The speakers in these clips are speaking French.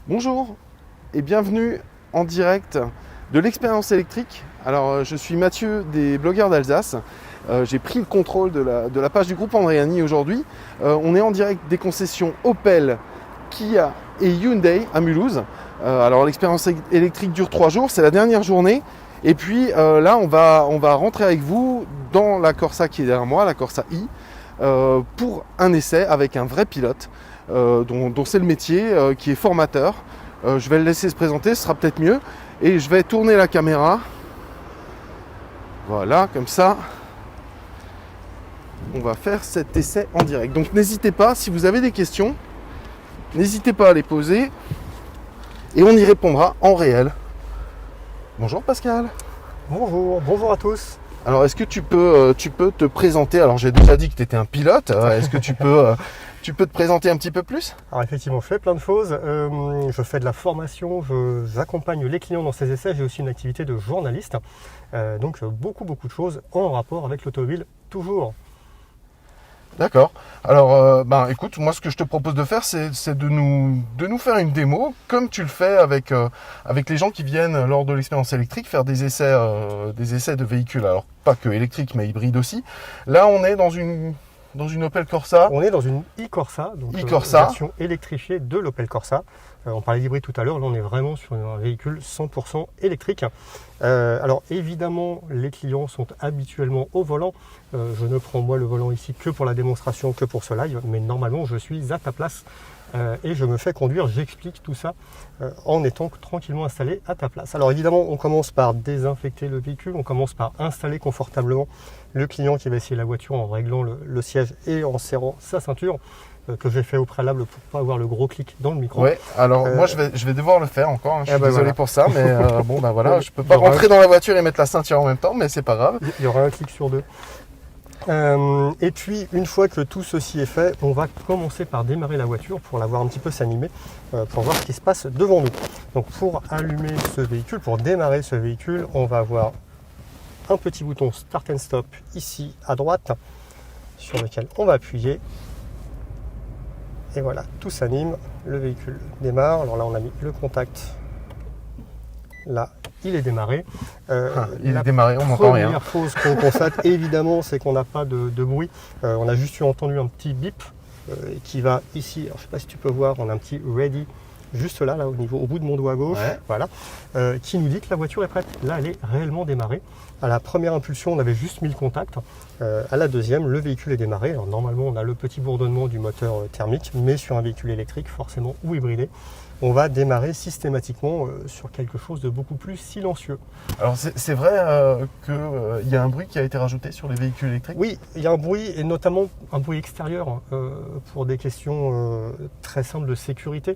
Bonjour et bienvenue en direct de l'expérience électrique. Alors je suis Mathieu des blogueurs d'Alsace. J'ai pris le contrôle de la page du groupe Andréani aujourd'hui. On est en direct des concessions Opel, Kia et Hyundai à Mulhouse. Alors l'expérience électrique dure 3 jours, c'est la dernière journée. Et puis là on va rentrer avec vous dans la Corsa qui est derrière moi, la Corsa i, pour un essai avec un vrai pilote. Dont c'est le métier, qui est formateur. Je vais le laisser se présenter, ce sera peut-être mieux. Et je vais tourner la caméra. Voilà, comme ça. On va faire cet essai en direct. Donc n'hésitez pas, si vous avez des questions, n'hésitez pas à les poser. Et on y répondra en réel. Bonjour Pascal. Bonjour à tous. Alors est-ce que tu peux te présenter? Alors j'ai déjà dit que tu étais un pilote. Est-ce que tu peux te présenter un petit peu plus? Alors effectivement, je fais plein de choses. Je fais de la formation, j'accompagne les clients dans ces essais. J'ai aussi une activité de journaliste. Donc beaucoup de choses en rapport avec l'automobile, toujours. D'accord. Alors, écoute, moi, ce que je te propose de faire, c'est de nous faire une démo, comme tu le fais avec les gens qui viennent lors de l'expérience électrique faire des essais de véhicules. Alors, pas que électriques, mais hybrides aussi. Là, on est dans une Opel Corsa. On est dans une e-Corsa, donc version électrifiée de l'Opel Corsa. On parlait d'hybride tout à l'heure, là on est vraiment sur un véhicule 100% électrique. Alors évidemment, les clients sont habituellement au volant. Je ne prends moi le volant ici que pour la démonstration, que pour ce live, mais normalement je suis à ta place et je me fais conduire, j'explique tout ça en étant tranquillement installé à ta place. Alors évidemment, on commence par désinfecter le véhicule, on commence par installer confortablement le client qui va essayer la voiture en réglant le siège et en serrant sa ceinture, que j'ai fait au préalable pour pas avoir le gros clic dans le micro. Ouais, alors moi je vais devoir le faire encore, hein. Je suis désolé voilà. pour ça, mais voilà, je peux pas rentrer dans la voiture et mettre la ceinture en même temps, mais c'est pas grave. Il y aura un clic sur deux. Et puis une fois que tout ceci est fait, on va commencer par démarrer la voiture pour la voir un petit peu s'animer, pour voir ce qui se passe devant nous. Donc pour allumer ce véhicule, pour démarrer ce véhicule, on va avoir un petit bouton Start and Stop ici à droite, sur lequel on va appuyer. Et voilà, tout s'anime, le véhicule démarre. Alors là, on a mis le contact. Là, il est démarré. Il est démarré, on n'entend rien. La première chose qu'on constate, évidemment, c'est qu'on n'a pas de bruit. On a juste entendu un petit bip qui va ici. Alors, je ne sais pas si tu peux voir, on a un petit ready juste là au bout de mon doigt gauche, ouais. Voilà, qui nous dit que la voiture est prête. Là, elle est réellement démarrée. À la première impulsion, on avait juste mis le contact. À la deuxième, le véhicule est démarré. Alors, normalement, on a le petit bourdonnement du moteur thermique, mais sur un véhicule électrique, forcément, ou hybridé, on va démarrer systématiquement sur quelque chose de beaucoup plus silencieux. Alors c'est vrai qu'il y a un bruit qui a été rajouté sur les véhicules électriques? Oui, il y a un bruit, et notamment un bruit extérieur, pour des questions très simples de sécurité.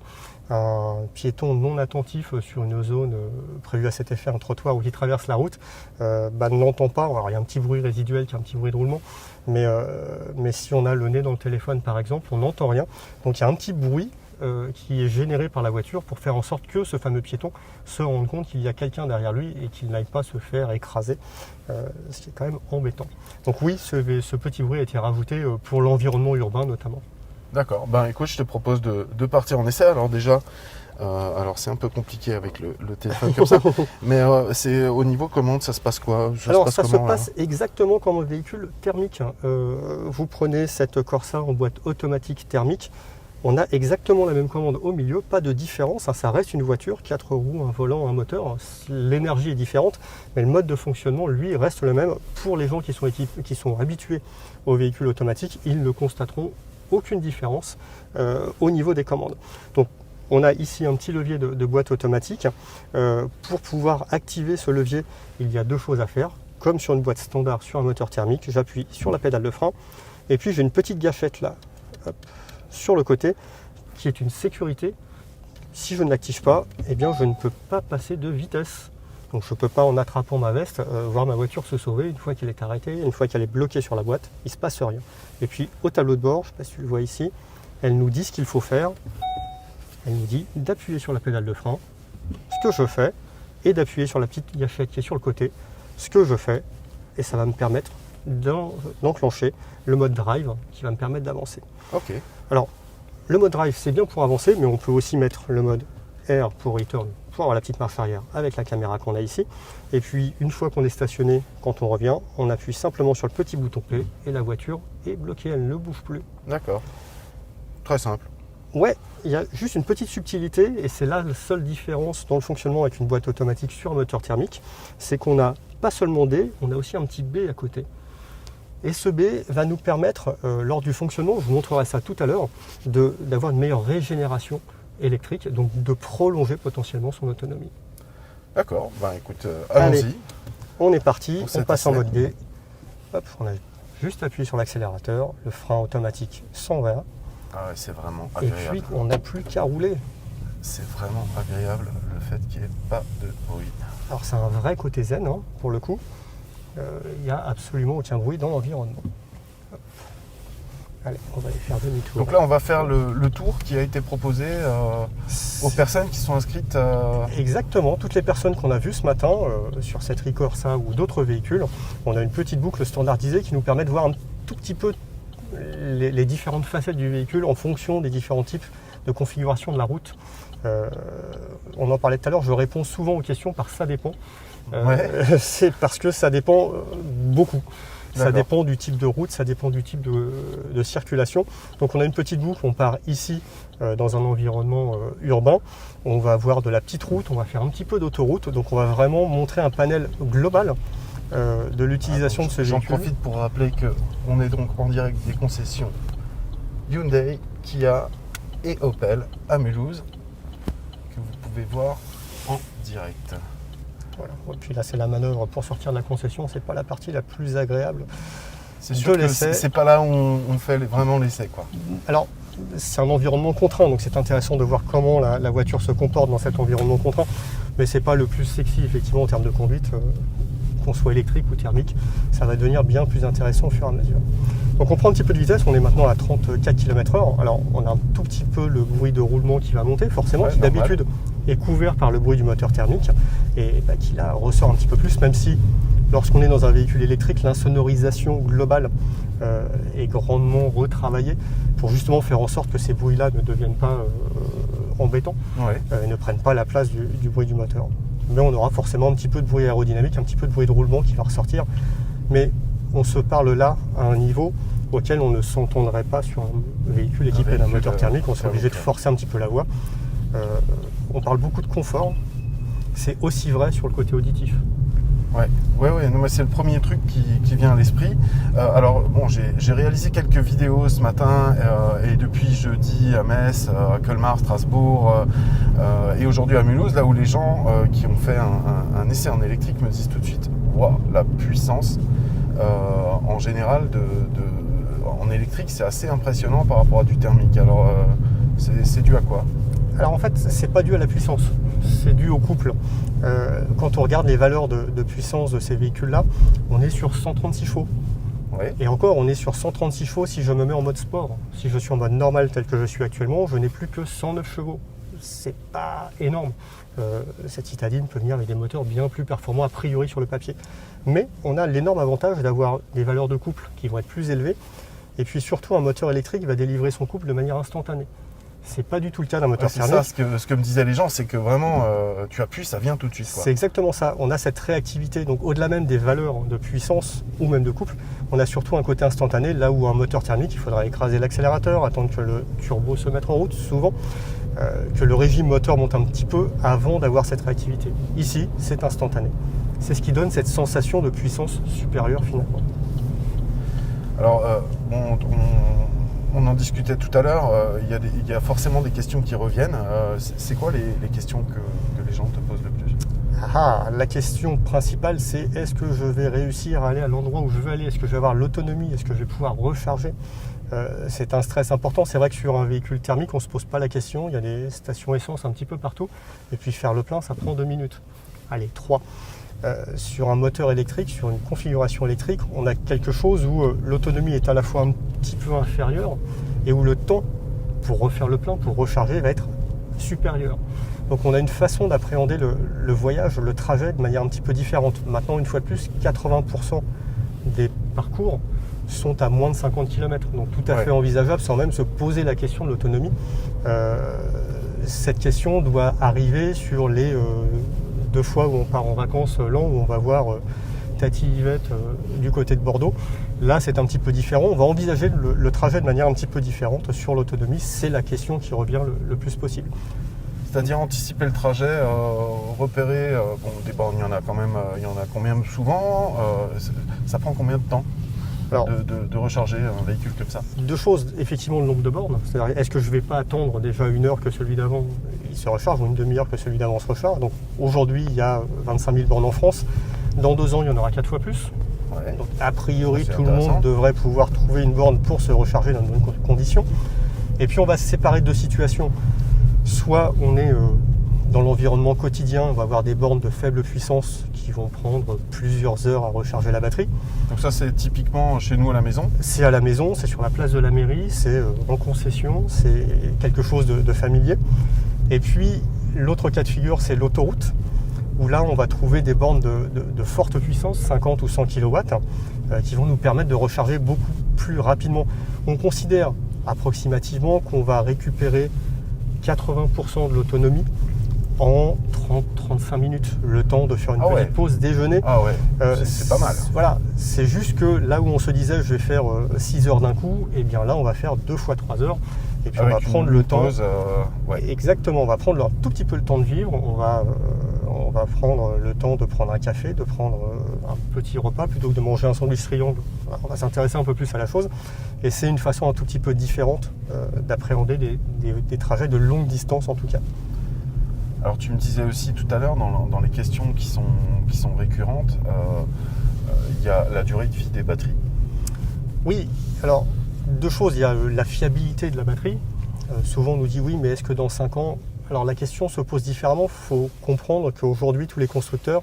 Un piéton non attentif sur une zone prévue à cet effet, un trottoir ou qui traverse la route, ne l'entend pas. Alors, il y a un petit bruit résiduel qui est un petit bruit de roulement, mais si on a le nez dans le téléphone par exemple, on n'entend rien. Donc il y a un petit bruit qui est généré par la voiture pour faire en sorte que ce fameux piéton se rende compte qu'il y a quelqu'un derrière lui et qu'il n'aille pas se faire écraser, ce qui est quand même embêtant. Donc oui, ce petit bruit a été rajouté pour l'environnement urbain notamment. D'accord, écoute, je te propose de partir en essai. Alors déjà, alors c'est un peu compliqué avec le téléphone comme ça, mais c'est au niveau commande, ça se passe quoi? Ça se passe exactement comme un véhicule thermique. Vous prenez cette Corsa en boîte automatique thermique. On a exactement la même commande au milieu, pas de différence, ça reste une voiture, 4 roues, un volant, un moteur, l'énergie est différente, mais le mode de fonctionnement, lui, reste le même. Pour les gens qui sont habitués aux véhicules automatiques, ils ne constateront aucune différence au niveau des commandes. Donc, on a ici un petit levier de boîte automatique. Pour pouvoir activer ce levier, il y a deux choses à faire. Comme sur une boîte standard sur un moteur thermique, j'appuie sur la pédale de frein, et puis j'ai une petite gâchette là, hop, sur le côté, qui est une sécurité. Si je ne l'active pas, eh bien je ne peux pas passer de vitesse. Donc je ne peux pas, en attrapant ma veste, voir ma voiture se sauver. Une fois qu'elle est arrêtée, une fois qu'elle est bloquée sur la boîte, il ne se passe rien. Et puis au tableau de bord, je ne sais pas si tu le vois ici, elle nous dit ce qu'il faut faire. Elle nous dit d'appuyer sur la pédale de frein, ce que je fais, et d'appuyer sur la petite gâchette qui est sur le côté, ce que je fais, et ça va me permettre d'enclencher le mode drive qui va me permettre d'avancer. Ok. Alors, le mode drive, c'est bien pour avancer, mais on peut aussi mettre le mode R pour return, pour avoir la petite marche arrière avec la caméra qu'on a ici. Et puis une fois qu'on est stationné, quand on revient, on appuie simplement sur le petit bouton clé et la voiture est bloquée, elle ne bouge plus. D'accord. Très simple. Ouais, il y a juste une petite subtilité et c'est là la seule différence dans le fonctionnement avec une boîte automatique sur un moteur thermique, c'est qu'on n'a pas seulement D, on a aussi un petit B à côté. Et ce B va nous permettre, lors du fonctionnement, je vous montrerai ça tout à l'heure, d'avoir une meilleure régénération électrique, donc de prolonger potentiellement son autonomie. D'accord, écoute, allons-y. On est parti, on passe en essai. mode D. Hop, on a juste appuyé sur l'accélérateur, le frein automatique s'envers. Ah ouais, c'est vraiment Et agréable. puis on n'a plus qu'à rouler. C'est vraiment agréable le fait qu'il n'y ait pas de bruit. Alors c'est un vrai côté zen, hein, pour le coup. Il n'y a absolument aucun bruit dans l'environnement. Hop. Allez, on va aller faire demi-tour. Donc là, on va faire le tour qui a été proposé aux personnes qui sont inscrites. Exactement, toutes les personnes qu'on a vues ce matin sur cette Ricorsa ou d'autres véhicules, on a une petite boucle standardisée qui nous permet de voir un tout petit peu les différentes facettes du véhicule en fonction des différents types de configuration de la route. On en parlait tout à l'heure, je réponds souvent aux questions par ça dépend. C'est parce que ça dépend beaucoup. Ça dépend du type de route, ça dépend du type de circulation. Donc on a une petite boucle, on part ici dans un environnement urbain. On va avoir de la petite route, on va faire un petit peu d'autoroute. Donc on va vraiment montrer un panel global de l'utilisation de ce véhicule. J'en profite pour rappeler qu'on est donc en direct des concessions Hyundai, Kia et Opel à Mulhouse, que vous pouvez voir en direct. Voilà. Et puis là c'est la manœuvre pour sortir de la concession, c'est pas la partie la plus agréable. C'est sûr que c'est pas là où on fait vraiment l'essai, quoi. Alors c'est un environnement contraint, donc c'est intéressant de voir comment la voiture se comporte dans cet environnement contraint, mais c'est pas le plus sexy effectivement en termes de conduite. Qu'on soit électrique ou thermique, ça va devenir bien plus intéressant au fur et à mesure. Donc on prend un petit peu de vitesse, on est maintenant à 34 km/h. Alors on a un tout petit peu le bruit de roulement qui va monter, forcément, qui d'habitude est couvert par le bruit du moteur thermique et qui là ressort un petit peu plus, même si lorsqu'on est dans un véhicule électrique, l'insonorisation globale est grandement retravaillée pour justement faire en sorte que ces bruits-là ne deviennent pas embêtants et ne prennent pas la place du bruit du moteur. Mais on aura forcément un petit peu de bruit aérodynamique, un petit peu de bruit de roulement qui va ressortir. Mais on se parle là à un niveau auquel on ne s'entendrait pas sur un véhicule équipé d'un moteur thermique. On serait obligé de forcer un petit peu la voix. On parle beaucoup de confort. C'est aussi vrai sur le côté auditif. Ouais, non, mais c'est le premier truc qui vient à l'esprit. Alors bon, j'ai réalisé quelques vidéos ce matin et depuis jeudi à Metz, à Colmar, Strasbourg et aujourd'hui à Mulhouse, là où les gens qui ont fait un essai en électrique me disent tout de suite waouh, la puissance en général en électrique, c'est assez impressionnant par rapport à du thermique. Alors c'est dû à quoi? Alors en fait, c'est pas dû à la puissance, c'est dû au couple. Quand on regarde les valeurs de puissance de ces véhicules-là, on est sur 136 chevaux. Et encore, on est sur 136 chevaux si je me mets en mode sport. Si je suis en mode normal tel que je suis actuellement, je n'ai plus que 109 chevaux. C'est pas énorme. Cette citadine peut venir avec des moteurs bien plus performants a priori sur le papier. Mais on a l'énorme avantage d'avoir des valeurs de couple qui vont être plus élevées. Et puis surtout, un moteur électrique va délivrer son couple de manière instantanée. C'est pas du tout le cas d'un moteur thermique. C'est ça, ce que me disaient les gens, c'est que vraiment, tu appuies, ça vient tout de suite. C'est exactement ça. On a cette réactivité. Donc au-delà même des valeurs de puissance ou même de couple, on a surtout un côté instantané. Là où un moteur thermique, il faudra écraser l'accélérateur, attendre que le turbo se mette en route, souvent, que le régime moteur monte un petit peu avant d'avoir cette réactivité. Ici, c'est instantané. C'est ce qui donne cette sensation de puissance supérieure finalement. Alors, on en discutait tout à l'heure, il y a forcément des questions qui reviennent. C'est quoi les questions que les gens te posent le plus? La question principale, c'est est-ce que je vais réussir à aller à l'endroit où je veux aller? Est-ce que je vais avoir l'autonomie? Est-ce que je vais pouvoir recharger? C'est un stress important. C'est vrai que sur un véhicule thermique, on ne se pose pas la question. Il y a des stations essence un petit peu partout. Et puis faire le plein, ça prend 2 minutes. Allez, 3. Sur un moteur électrique, sur une configuration électrique, on a quelque chose où l'autonomie est à la fois un petit peu inférieure et où le temps pour refaire le plein, pour recharger, va être supérieur. Donc on a une façon d'appréhender le voyage, le trajet de manière un petit peu différente. Maintenant, une fois de plus, 80% des parcours sont à moins de 50 km, donc tout à fait envisageable sans même se poser la question de l'autonomie. cette question doit arriver sur les 2 fois où on part en vacances lent, où on va voir Tati Yvette du côté de Bordeaux. Là, c'est un petit peu différent. On va envisager le trajet de manière un petit peu différente sur l'autonomie. C'est la question qui revient le plus possible. C'est-à-dire anticiper le trajet, repérer, des bornes, il y en a quand même, il y en a combien souvent, ça prend combien de temps de recharger un véhicule comme ça? 2 choses, effectivement, le nombre de bornes. C'est-à-dire, est-ce que je ne vais pas attendre déjà 1 heure que celui d'avant il se recharge ou une demi-heure que celui d'avant se recharge? Donc aujourd'hui, il y a 25 000 bornes en France. Dans 2 ans, il y en aura 4 fois plus. Ouais. Donc, a priori, c'est tout le monde devrait pouvoir trouver une borne pour se recharger dans de bonnes conditions. Et puis, on va se séparer de 2 situations. Soit on est dans l'environnement quotidien, on va avoir des bornes de faible puissance qui vont prendre plusieurs heures à recharger la batterie. Donc ça, c'est typiquement chez nous à la maison? C'est à la maison, c'est sur la place de la mairie, c'est en concession, c'est quelque chose de familier. Et puis, l'autre cas de figure, c'est l'autoroute, où là, on va trouver des bornes de forte puissance, 50 ou 100 kW, qui vont nous permettre de recharger beaucoup plus rapidement. On considère approximativement qu'on va récupérer 80% de l'autonomie en 30-35 minutes, le temps de faire une petite pause déjeuner. Ah ouais, c'est pas mal. Voilà, c'est juste que là où on se disait je vais faire 6 heures d'un coup, et bien là on va faire 2 fois 3 heures. Et puis avec on va prendre le temps. Pause, Exactement, on va prendre un tout petit peu le temps de vivre, on va prendre le temps de prendre un café, de prendre un petit repas plutôt que de manger un sandwich triangle. On va s'intéresser un peu plus à la chose. Et c'est une façon un tout petit peu différente d'appréhender des trajets de longue distance en tout cas. Alors tu me disais aussi tout à l'heure dans les questions qui sont récurrentes, il y a la durée de vie des batteries. Oui, alors 2 choses, il y a la fiabilité de la batterie. Souvent on nous dit oui, mais est-ce que dans 5 ans... Alors la question se pose différemment. Il faut comprendre qu'aujourd'hui tous les constructeurs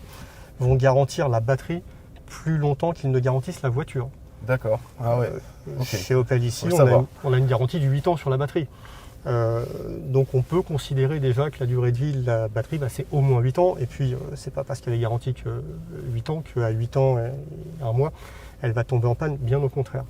vont garantir la batterie plus longtemps qu'ils ne garantissent la voiture. D'accord. Ah ouais. Okay. Chez Opel ici, on a une garantie de 8 ans sur la batterie. Donc on peut considérer déjà que la durée de vie de la batterie, c'est au moins 8 ans. Et puis c'est pas parce qu'elle est garantie que 8 ans qu'à 8 ans et 1 mois, elle va tomber en panne, bien au contraire.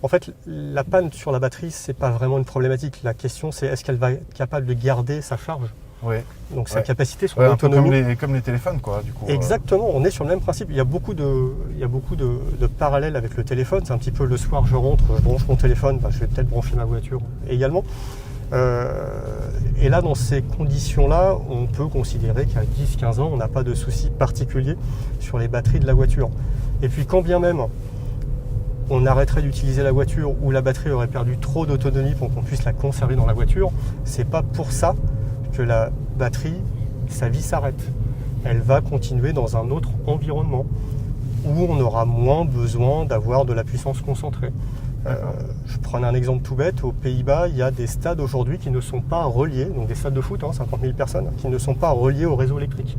En fait, la panne sur la batterie, c'est pas vraiment une problématique. La question, c'est est-ce qu'elle va être capable de garder sa charge? Oui. Donc sa capacité, son autonomie. Un peu comme les téléphones, quoi, du coup. Exactement, on est sur le même principe. Il y a beaucoup de parallèles avec le téléphone. C'est un petit peu le soir, je rentre, je branche mon téléphone, je vais peut-être brancher ma voiture également. Et là, dans ces conditions-là, on peut considérer qu'à 10-15 ans, on n'a pas de souci particulier sur les batteries de la voiture. Et puis quand bien même on arrêterait d'utiliser la voiture ou la batterie aurait perdu trop d'autonomie pour qu'on puisse la conserver dans la voiture, c'est pas pour ça que la batterie, sa vie s'arrête. Elle va continuer dans un autre environnement où on aura moins besoin d'avoir de la puissance concentrée. Je prends un exemple tout bête, aux Pays-Bas, il y a des stades aujourd'hui qui ne sont pas reliés, donc des stades de foot, 50 000 personnes, qui ne sont pas reliés au réseau électrique.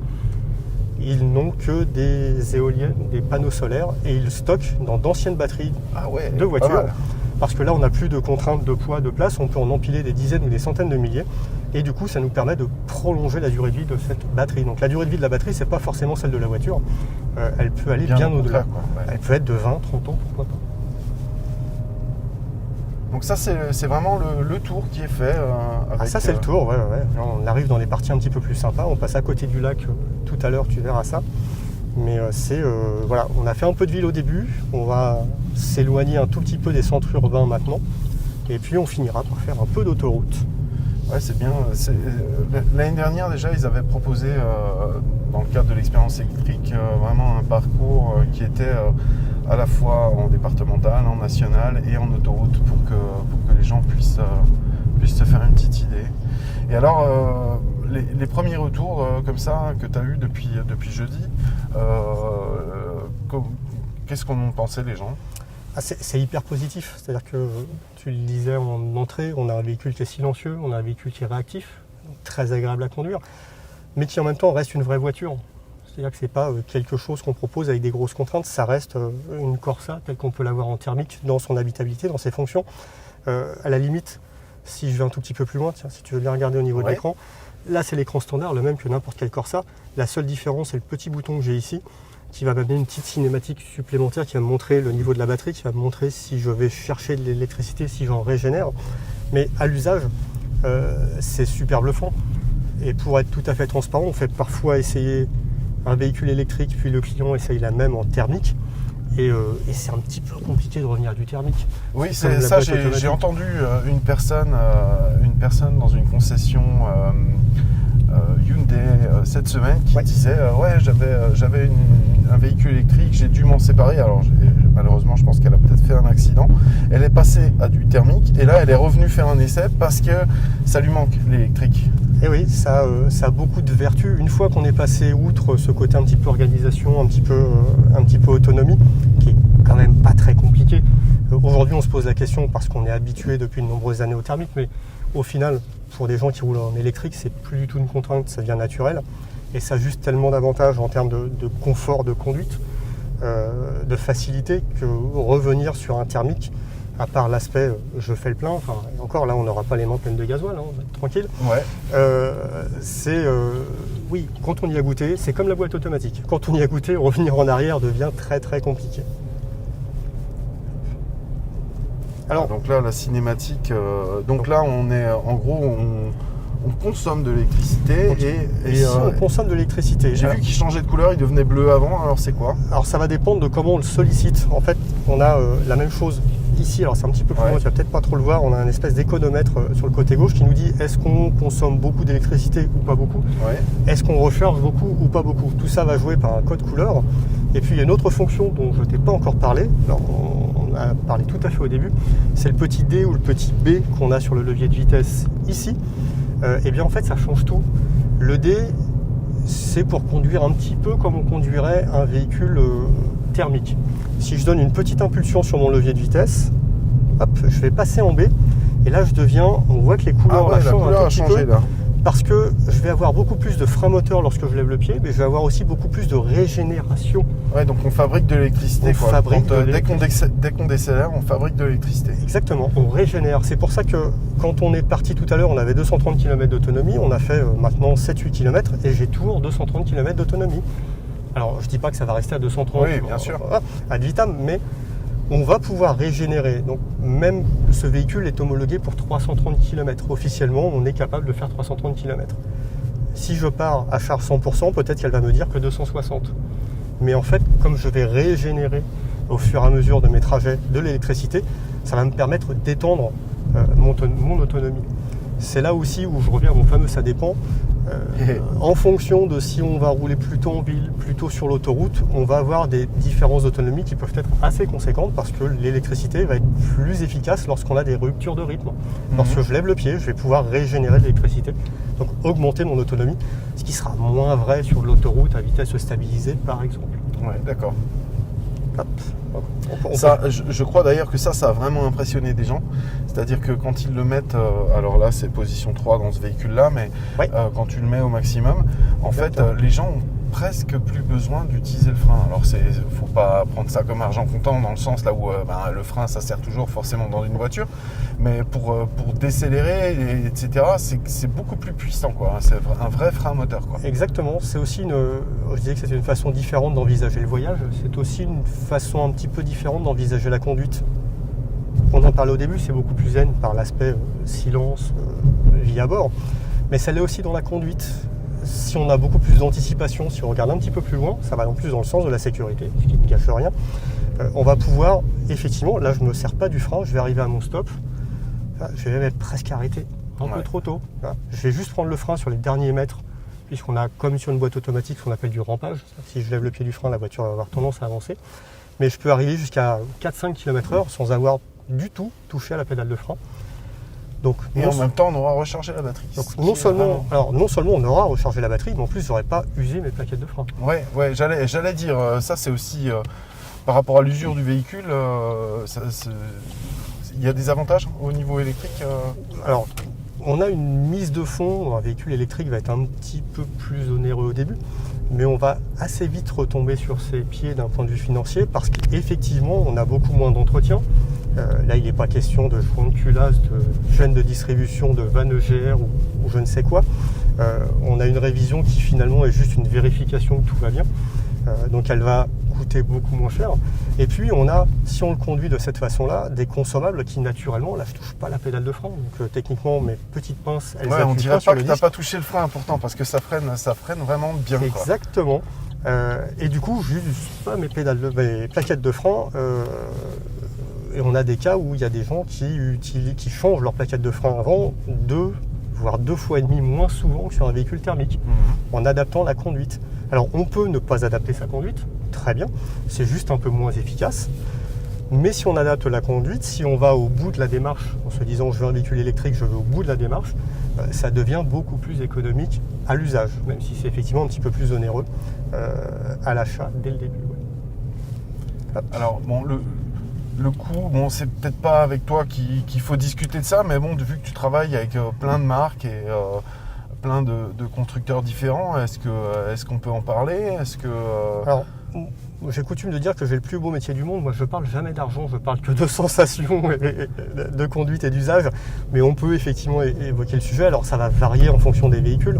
Ils n'ont que des éoliennes, des panneaux solaires, et ils stockent dans d'anciennes batteries de voitures. Parce que là, on n'a plus de contraintes de poids, de place, on peut en empiler des dizaines ou des centaines de milliers. Et du coup, ça nous permet de prolonger la durée de vie de cette batterie. Donc la durée de vie de la batterie, c'est pas forcément celle de la voiture. Elle peut aller bien au-delà. Elle peut être de 20, 30 ans, pourquoi pas. Donc ça, c'est vraiment le tour qui est fait avec... ça, c'est le tour, ouais. On arrive dans les parties un petit peu plus sympas. On passe à côté du lac tout à l'heure, tu verras ça. Mais voilà, on a fait un peu de ville au début. On va s'éloigner un tout petit peu des centres urbains maintenant. Et puis, on finira par faire un peu d'autoroute. Ouais, c'est bien. L'année dernière, déjà, ils avaient proposé, dans le cadre de l'expérience électrique, vraiment un parcours qui était... à la fois en départemental, en national et en autoroute pour que les gens puissent se faire une petite idée. Et alors, les premiers retours comme ça que tu as eu depuis jeudi, qu'est-ce qu'en ont pensé les gens? C'est hyper positif, c'est-à-dire que tu le disais en entrée, on a un véhicule qui est silencieux, on a un véhicule qui est réactif, très agréable à conduire, mais qui en même temps reste une vraie voiture. C'est-à-dire que ce n'est pas quelque chose qu'on propose avec des grosses contraintes, ça reste une Corsa telle qu'on peut l'avoir en thermique dans son habitabilité, dans ses fonctions. À la limite, si je vais un tout petit peu plus loin, tiens, si tu veux bien regarder au niveau de l'écran, là c'est l'écran standard, le même que n'importe quelle Corsa. La seule différence, c'est le petit bouton que j'ai ici, qui va m'amener une petite cinématique supplémentaire qui va me montrer le niveau de la batterie, qui va me montrer si je vais chercher de l'électricité, si j'en régénère. Mais à l'usage, c'est super bluffant. Et pour être tout à fait transparent, on fait parfois essayer un véhicule électrique, puis le client essaye la même en thermique. Et c'est un petit peu compliqué de revenir à du thermique. Oui, c'est ça. J'ai entendu une personne dans une concession Hyundai cette semaine qui disait j'avais un véhicule électrique, j'ai dû m'en séparer. Alors malheureusement, je pense qu'elle a peut-être fait un accident. Elle est passée à du thermique et là, elle est revenue faire un essai parce que ça lui manque l'électrique. Et oui, ça a beaucoup de vertus. Une fois qu'on est passé outre ce côté un petit peu organisation, un petit peu autonomie, qui est quand même pas très compliqué. Aujourd'hui, on se pose la question parce qu'on est habitué depuis de nombreuses années au thermique, mais au final, pour des gens qui roulent en électrique, c'est plus du tout une contrainte, ça devient naturel. Et ça a juste tellement d'avantages en termes de confort de conduite, de facilité, que revenir sur un thermique, à part l'aspect je fais le plein, enfin encore là on n'aura pas les mains pleines de gasoil, on va être tranquille. Ouais. Oui, quand on y a goûté, c'est comme la boîte automatique. Quand on y a goûté, revenir en arrière devient très très compliqué. Alors donc là la cinématique, là on est en gros on consomme de l'électricité et on consomme de l'électricité. J'ai vu qu'il changeait de couleur, il devenait bleu avant, alors c'est quoi? Alors ça va dépendre de comment on le sollicite. En fait, on a la même chose ici, alors c'est un petit peu plus loin, tu vas peut-être pas trop le voir, on a un espèce d'économètre sur le côté gauche qui nous dit est-ce qu'on consomme beaucoup d'électricité ou pas beaucoup, est-ce qu'on recharge beaucoup ou pas beaucoup. Tout ça va jouer par un code couleur. Et puis il y a une autre fonction dont je t'ai pas encore parlé, alors on a parlé tout à fait au début, c'est le petit D ou le petit B qu'on a sur le levier de vitesse ici. Et bien en fait ça change tout. Le D, c'est pour conduire un petit peu comme on conduirait un véhicule thermique. Si je donne une petite impulsion sur mon levier de vitesse, hop, je vais passer en B, et là on voit que les couleurs changent un petit peu, parce que je vais avoir beaucoup plus de frein moteur lorsque je lève le pied, mais je vais avoir aussi beaucoup plus de régénération. Ouais, donc on fabrique de l'électricité. Dès qu'on décélère, on fabrique de l'électricité. Exactement, on régénère. C'est pour ça que quand on est parti tout à l'heure, on avait 230 km d'autonomie, on a fait maintenant 7-8 km, et j'ai toujours 230 km d'autonomie. Alors, je ne dis pas que ça va rester à 230 bien sûr. Ad vitam, mais on va pouvoir régénérer. Donc, même ce véhicule est homologué pour 330 km. Officiellement, on est capable de faire 330 km. Si je pars à charge 100%, peut-être qu'elle va me dire que 260. Mais en fait, comme je vais régénérer au fur et à mesure de mes trajets de l'électricité, ça va me permettre d'étendre mon autonomie. C'est là aussi où je reviens à mon fameux ça dépend. En fonction de si on va rouler plutôt en ville, plutôt sur l'autoroute, on va avoir des différences d'autonomie qui peuvent être assez conséquentes parce que l'électricité va être plus efficace lorsqu'on a des ruptures de rythme. Lorsque je lève le pied, je vais pouvoir régénérer de l'électricité, donc augmenter mon autonomie, ce qui sera moins vrai sur l'autoroute à vitesse stabilisée par exemple. Ouais, d'accord. Ça, je crois d'ailleurs que ça a vraiment impressionné des gens. C'est-à-dire que quand ils le mettent, alors là c'est position 3 dans ce véhicule-là, mais quand tu le mets au maximum, en fait les gens ont presque plus besoin d'utiliser le frein. Alors faut pas prendre ça comme argent comptant dans le sens là où le frein ça sert toujours forcément dans une voiture, mais pour décélérer etc. c'est beaucoup plus puissant quoi. C'est un vrai frein moteur quoi. Exactement. C'est aussi je disais que c'était une façon différente d'envisager le voyage. C'est aussi une façon un petit peu différente d'envisager la conduite. On en parlait au début, c'est beaucoup plus zen par l'aspect silence, vie à bord, mais ça l'est aussi dans la conduite. Si on a beaucoup plus d'anticipation, si on regarde un petit peu plus loin, ça va en plus dans le sens de la sécurité, ce qui ne gâche rien. On va pouvoir, effectivement, là je ne me sers pas du frein, je vais arriver à mon stop, je vais même être presque arrêté, un peu trop tôt. Je vais juste prendre le frein sur les derniers mètres, puisqu'on a, comme sur une boîte automatique, ce qu'on appelle du rampage. Si je lève le pied du frein, la voiture va avoir tendance à avancer. Mais je peux arriver jusqu'à 4-5 km/h sans avoir du tout touché à la pédale de frein. Donc, et en même temps, on aura rechargé la batterie. Donc, non seulement on aura rechargé la batterie, mais en plus, j'aurais pas usé mes plaquettes de frein. Ouais, j'allais dire, ça c'est aussi par rapport à l'usure du véhicule, il y a des avantages au niveau électrique Alors, on a une mise de fond, un véhicule électrique va être un petit peu plus onéreux au début, mais on va assez vite retomber sur ses pieds d'un point de vue financier parce qu'effectivement, on a beaucoup moins d'entretien. Là, il n'est pas question de joint de culasse, de chaîne de distribution, de vanne EGR ou je ne sais quoi. On a une révision qui finalement est juste une vérification que tout va bien. Donc elle va coûter beaucoup moins cher. Et puis on a, si on le conduit de cette façon-là, des consommables qui naturellement là je touche pas la pédale de frein. Donc techniquement mes petites pinces, elles on appuient dirait pas sur pas le que t'as disque. pas touché le frein pourtant parce que ça freine vraiment bien. Exactement. Et du coup, j'use pas mes plaquettes de frein. Et on a des cas où il y a des gens qui changent leur plaquette de frein avant 2, voire 2,5 fois moins souvent que sur un véhicule thermique, en adaptant la conduite. Alors on peut ne pas adapter sa conduite, très bien, c'est juste un peu moins efficace. Mais si on adapte la conduite, si on va au bout de la démarche, en se disant je veux un véhicule électrique, je vais au bout de la démarche, ça devient beaucoup plus économique à l'usage, même si c'est effectivement un petit peu plus onéreux à l'achat dès le début. Ouais. Alors bon, le coût, bon, c'est peut-être pas avec toi qu'il faut discuter de ça, mais bon, vu que tu travailles avec plein de marques et plein de constructeurs différents, est-ce qu'on peut en parler? Alors, j'ai coutume de dire que j'ai le plus beau métier du monde. Moi, je parle jamais d'argent, je parle que de sensations, et de conduite et d'usage. Mais on peut effectivement évoquer le sujet. Alors, ça va varier en fonction des véhicules.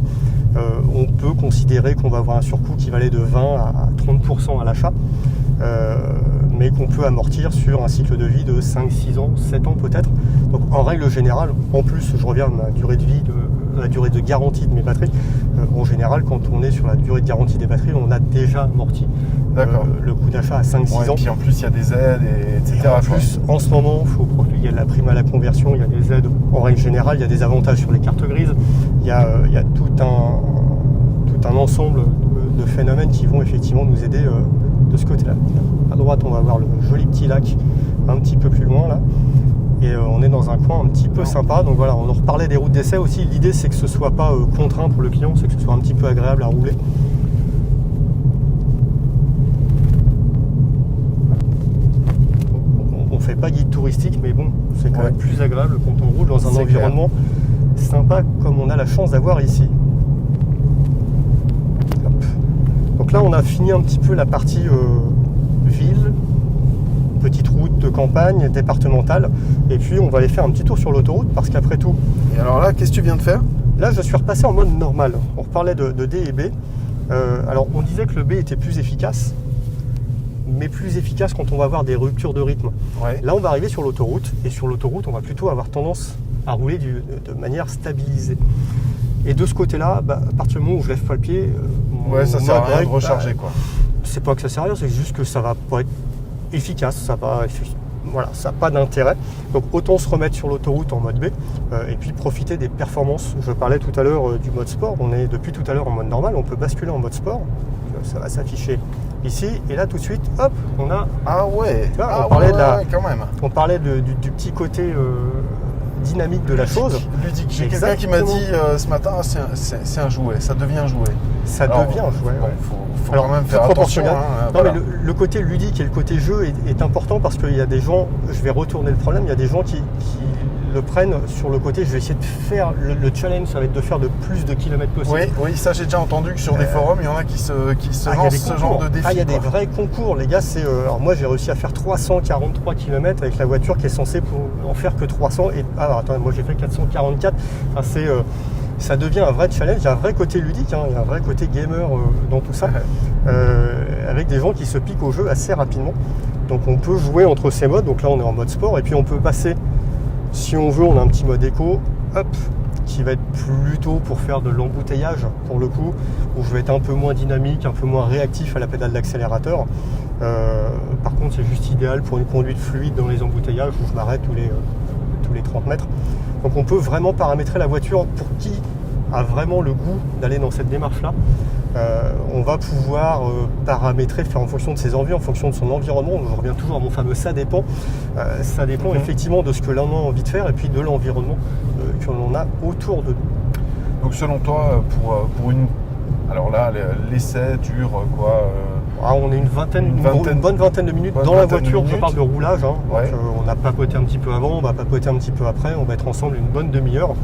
On peut considérer qu'on va avoir un surcoût qui va aller de 20 à 30% à l'achat, mais qu'on peut amortir sur un cycle de vie de 5, 6 ans, 7 ans peut-être. Donc, en règle générale, en plus, je reviens à ma durée de vie, la durée de garantie de mes batteries. En général, quand on est sur la durée de garantie des batteries, on a déjà amorti le coût d'achat à 5-6 ans. Et puis en plus, il y a des aides, etc. Et en plus, en ce moment, il y a de la prime à la conversion, il y a des aides en règle générale, il y a des avantages sur les cartes grises, il y a tout un ensemble de phénomènes qui vont effectivement nous aider de ce côté-là. À droite, on va voir le joli petit lac un petit peu plus loin là. Et on est dans un coin un petit peu sympa. Donc voilà, on en reparlait des routes d'essai aussi. L'idée, c'est que ce ne soit pas contraint pour le client, c'est que ce soit un petit peu agréable à rouler. On ne fait pas guide touristique, mais bon, c'est quand même plus agréable quand on roule dans un environnement sympa comme on a la chance d'avoir ici. Hop. Donc là, on a fini un petit peu la partie ville. Petite route de campagne, départementale, et puis on va aller faire un petit tour sur l'autoroute parce qu'après tout... Et alors là, qu'est-ce que tu viens de faire? Là, je suis repassé en mode normal. On reparlait de D et B. Alors, on disait que le B était plus efficace, mais plus efficace quand on va avoir des ruptures de rythme. Ouais. Là, on va arriver sur l'autoroute, et sur l'autoroute, on va plutôt avoir tendance à rouler de manière stabilisée. Et de ce côté-là, à partir du moment où je lève pas le pied... ça sert à rien de recharger, quoi. C'est pas que ça sert à rien, c'est juste que ça va pas être efficace, ça n'a pas d'intérêt. Donc autant se remettre sur l'autoroute en mode B et puis profiter des performances. Je parlais tout à l'heure du mode sport, on est depuis tout à l'heure en mode normal, on peut basculer en mode sport, ça va s'afficher ici, et là tout de suite, hop, on a... Ah ouais, tu vois, quand même. On parlait du petit côté dynamique de la chose. Ludique. J'ai quelqu'un qui m'a dit ce matin, c'est un jouet, ça devient un jouet. Ça devient un jouet, ouais. Faut quand même faire attention. Non, mais le côté ludique et le côté jeu est important parce qu'il y a des gens, je vais retourner le problème, il y a des gens qui le prennent sur le côté, je vais essayer de faire, le challenge, ça va être de faire de plus de kilomètres possible. Oui, ça j'ai déjà entendu que sur des forums, il y en a qui se lancent ce genre de défi. Il y a des vrais concours, les gars, alors moi j'ai réussi à faire 343 km avec la voiture qui est censée en faire que 300, et attends, moi j'ai fait 444, enfin, ça devient un vrai challenge, il y a un vrai côté ludique, il y a un vrai côté gamer dans tout ça, avec des gens qui se piquent au jeu assez rapidement. Donc on peut jouer entre ces modes, donc là on est en mode sport, et puis on peut passer, si on veut, on a un petit mode éco, hop, qui va être plutôt pour faire de l'embouteillage pour le coup, où je vais être un peu moins dynamique, un peu moins réactif à la pédale d'accélérateur. Par contre c'est juste idéal pour une conduite fluide dans les embouteillages où je m'arrête tous les 30 mètres. Donc on peut vraiment paramétrer la voiture pour qui a vraiment le goût d'aller dans cette démarche-là. On va pouvoir paramétrer, faire en fonction de ses envies, en fonction de son environnement. Je reviens toujours à mon fameux ça dépend. Ça dépend effectivement de ce que l'on a envie de faire et puis de l'environnement que l'on a autour de nous. Donc selon toi, pour une... Alors là, l'essai dure quoi on est une bonne vingtaine de minutes dans la voiture. Je parle de roulage. Donc, on a papoté un petit peu avant, on va papoter un petit peu après. On va être ensemble une bonne demi-heure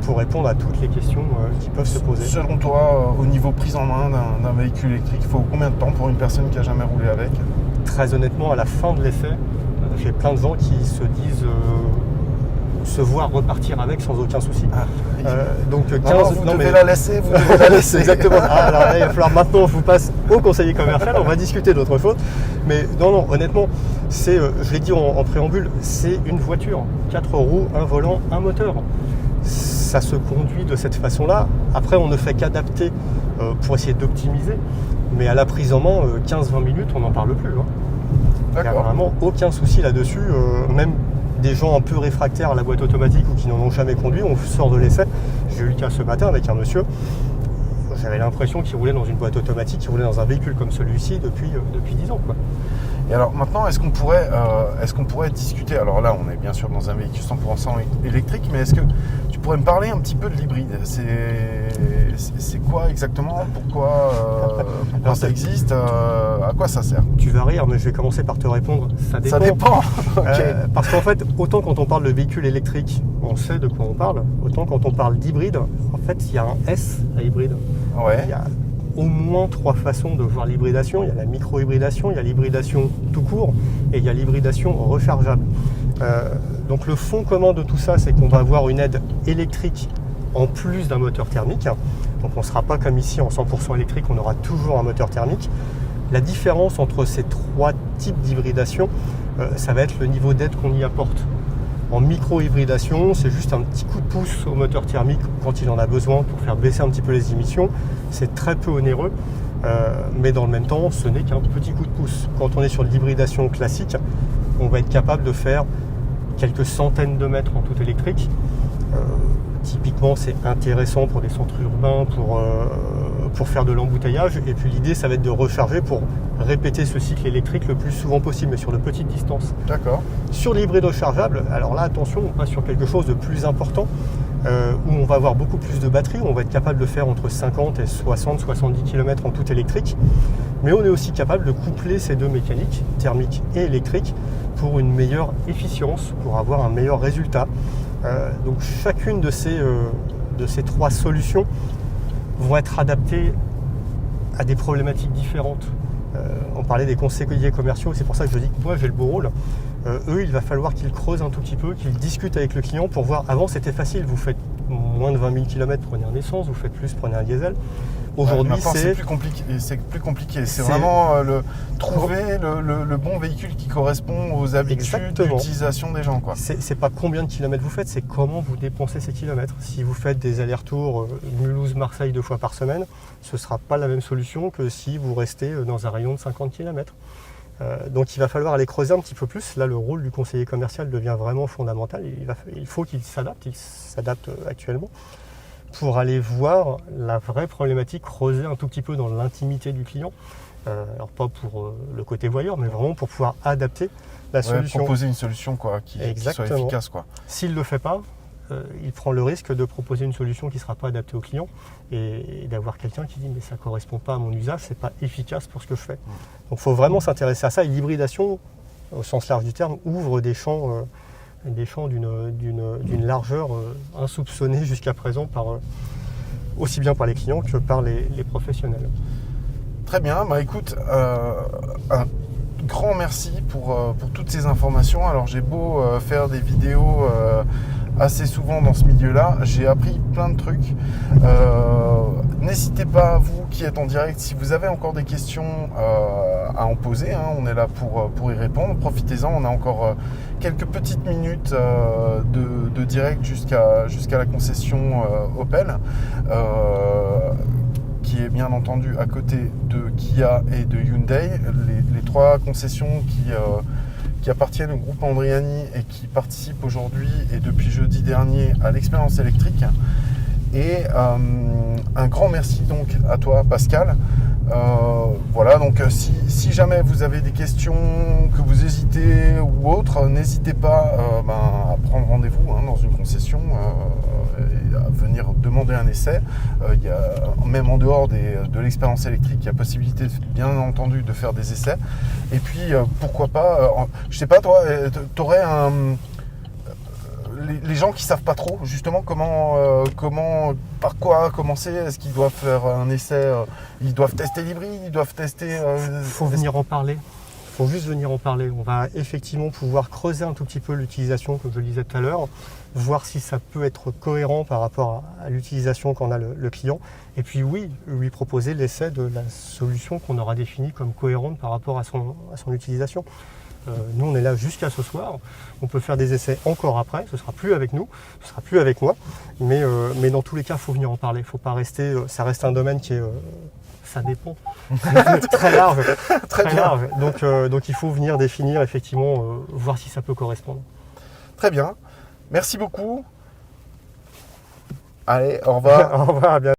pour répondre à toutes les questions qui peuvent se poser. Selon toi, au niveau prise en main d'un véhicule électrique, il faut combien de temps pour une personne qui n'a jamais roulé avec? Très honnêtement, à la fin de l'essai, j'ai plein de gens qui se disent se voir repartir avec sans aucun souci. Donc 15, vous devez la laisser, vous devez la laisser. Exactement. Alors là, il va falloir maintenant, je vous passe au conseiller commercial, on va discuter d'autres choses. Mais non, honnêtement, je l'ai dit en préambule, c'est une voiture. 4 roues, un volant, un moteur. Ça se conduit de cette façon-là. Après, on ne fait qu'adapter pour essayer d'optimiser. Mais à la prise en main, 15-20 minutes, on n'en parle plus. Il n'y a vraiment aucun souci là-dessus. Même des gens un peu réfractaires à la boîte automatique ou qui n'en ont jamais conduit, on sort de l'essai. J'ai eu le cas ce matin avec un monsieur. J'avais l'impression qu'il roulait dans une boîte automatique, qu'il roulait dans un véhicule comme celui-ci depuis 10 ans. Et alors maintenant, est-ce qu'on pourrait discuter, alors là on est bien sûr dans un véhicule 100% électrique, mais est-ce que tu pourrais me parler un petit peu de l'hybride? C'est quoi exactement? Pourquoi ça existe? À quoi ça sert? Tu vas rire, mais je vais commencer par te répondre. Ça dépend. Ça dépend. Okay. Parce qu'en fait, autant quand on parle de véhicule électrique, on sait de quoi on parle, autant quand on parle d'hybride, en fait il y a un S à hybride. Ouais. Il y a au moins 3 façons de voir l'hybridation. Il y a la micro-hybridation, il y a l'hybridation tout court et il y a l'hybridation rechargeable. Donc le fond commun de tout ça, c'est qu'on va avoir une aide électrique en plus d'un moteur thermique. Donc on ne sera pas comme ici en 100% électrique, on aura toujours un moteur thermique. La différence entre ces 3 types d'hybridation, ça va être le niveau d'aide qu'on y apporte. En micro-hybridation, c'est juste un petit coup de pouce au moteur thermique quand il en a besoin pour faire baisser un petit peu les émissions. C'est très peu onéreux, mais dans le même temps, ce n'est qu'un petit coup de pouce. Quand on est sur l'hybridation classique, on va être capable de faire quelques centaines de mètres en tout électrique. Typiquement, c'est intéressant pour des centres urbains, pour faire de l'embouteillage. Et puis l'idée, ça va être de recharger pour répéter ce cycle électrique le plus souvent possible, mais sur de petites distances. D'accord. Sur l'hybride rechargeable, alors là, attention, on passe sur quelque chose de plus important, où on va avoir beaucoup plus de batterie, où on va être capable de faire entre 50 et 60-70 km en tout électrique. Mais on est aussi capable de coupler ces deux mécaniques, thermique et électrique, pour une meilleure efficience, pour avoir un meilleur résultat. Donc chacune de ces 3 solutions vont être adaptées à des problématiques différentes. On parlait des conseillers commerciaux, c'est pour ça que je dis que moi j'ai le beau rôle. Eux, il va falloir qu'ils creusent un tout petit peu, qu'ils discutent avec le client pour voir. Avant, c'était facile, vous faites moins de 20 000 km, prenez un essence, vous faites plus, prenez un diesel. Aujourd'hui, c'est plus compliqué. C'est vraiment trouver le bon véhicule qui correspond aux habitudes d'utilisation des gens, quoi. C'est pas combien de kilomètres vous faites, c'est comment vous dépensez ces kilomètres. Si vous faites des allers-retours Mulhouse-Marseille 2 fois par semaine, ce ne sera pas la même solution que si vous restez dans un rayon de 50 km. Donc il va falloir aller creuser un petit peu plus. Là, le rôle du conseiller commercial devient vraiment fondamental. Il faut qu'il s'adapte actuellement, pour aller voir la vraie problématique, creuser un tout petit peu dans l'intimité du client. Alors pas pour le côté voyeur, mais vraiment pour pouvoir adapter la solution. Proposer une solution qui soit efficace, quoi. S'il ne le fait pas, il prend le risque de proposer une solution qui ne sera pas adaptée au client et d'avoir quelqu'un qui dit mais ça ne correspond pas à mon usage, c'est pas efficace pour ce que je fais. Donc il faut vraiment s'intéresser à ça. Et l'hybridation, au sens large du terme, ouvre des champs d'une largeur insoupçonnée jusqu'à présent, aussi bien par les clients que par les professionnels. Très bien, écoute, un grand merci pour toutes ces informations. Alors j'ai beau faire des vidéos assez souvent dans ce milieu-là, j'ai appris plein de trucs. N'hésitez pas, vous qui êtes en direct, si vous avez encore des questions à en poser, on est là pour y répondre. Profitez-en, on a encore quelques petites minutes de direct jusqu'à la concession Opel, qui est bien entendu à côté de Kia et de Hyundai, les 3 concessions qui appartiennent au groupe Andriani et qui participent aujourd'hui et depuis jeudi dernier à l'expérience électrique. Et un grand merci donc à toi, Pascal. Voilà, donc si jamais vous avez des questions, que vous hésitez ou autre, n'hésitez pas à prendre rendez-vous dans une concession et à venir demander un essai. Il y a, même en dehors de l'expérience électrique, il y a possibilité bien entendu de faire des essais. Et puis pourquoi pas, je sais pas toi, t'aurais les gens qui savent pas trop justement par quoi commencer. Est-ce qu'ils doivent faire un essai, ils doivent tester l'hybride, ils doivent tester... faut venir en parler. faut juste venir en parler. On va effectivement pouvoir creuser un tout petit peu l'utilisation, comme je le disais tout à l'heure, voir si ça peut être cohérent par rapport à l'utilisation qu'en a le client. Et puis oui, lui proposer l'essai de la solution qu'on aura définie comme cohérente par rapport à son utilisation. Nous, on est là jusqu'à ce soir. On peut faire des essais encore après. Ce sera plus avec nous, ce sera plus avec moi. Mais dans tous les cas, il faut venir en parler. Faut pas rester. Ça reste un domaine qui est, ça dépend, très large, très large. Donc, il faut venir définir effectivement, voir si ça peut correspondre. Très bien. Merci beaucoup. Allez, au revoir. Au revoir, à bientôt.